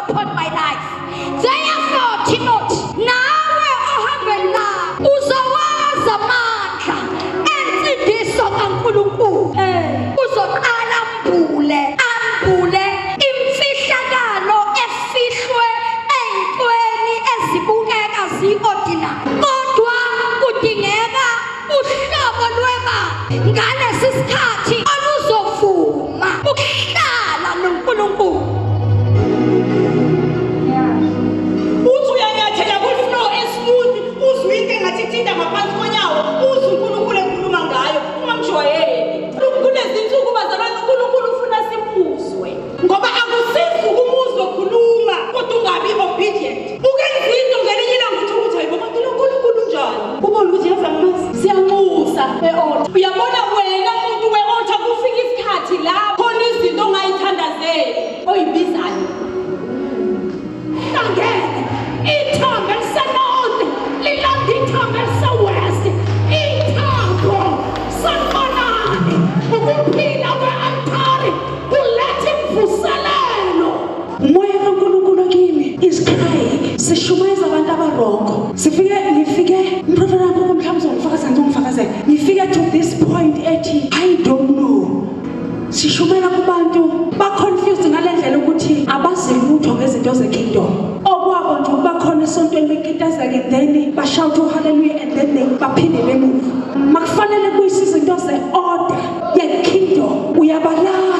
upon my life. Therefore, Timothy, nawe ohambe la uzowazi amandla ensindiso kaNkulunkulu. Uzoqala ambule imfihlakalo efihlwe ey'ntweni ezibukeka ziyi-ordinary. Kodwa kudingeka uhlobo lwemali ngalesi sikhathi oluzovuma ukuhlala noNkulunkulu. Uthi uyanyathela ku-floor esmooth, uzwe into engathi ithinta ngaphansi konyawo, uzwe uNkulunkulu ekhuluma ngayo, ungamjwayeli. Kulezi nsuku bazalwane uNkulunkulu ufuna simuzwe. Ngoba akusizi ukumuzwa khuluma, kodwa ungabi obedient. Ukenza into ngelinye ilanga uthi hayibo kanti uNkulunkulu njani? Ubona ukuthi yazi amazi siyanxusa e-altar. Uyabona wena muntu we-altar kufika isikhathi la khona izinto ongayithandazeli oyibizayo. Angeke ithonga elise-north lilanda ithonga elise-west. Ithango sanibonani ukuphila kwe-altari kuletha imvuselelo. Umoya kaNkulunkulu kimi is crying. Sishumayeza abantu abarongo. Ngifike umprofeti wami ngifakazela. Ngifike to this point ethi I don't know. Sishumela kubantu ba-confused ngale ndlela ukuthi abazi lutho ngezinto ze-kingdom. Okwabo nje ukuba khona esontweni bekitazeke then bashawuta uhallelujah and then baphinde bemove. Makufanele kuyisiza izinto ze-order ye-kingdom. Uyabalala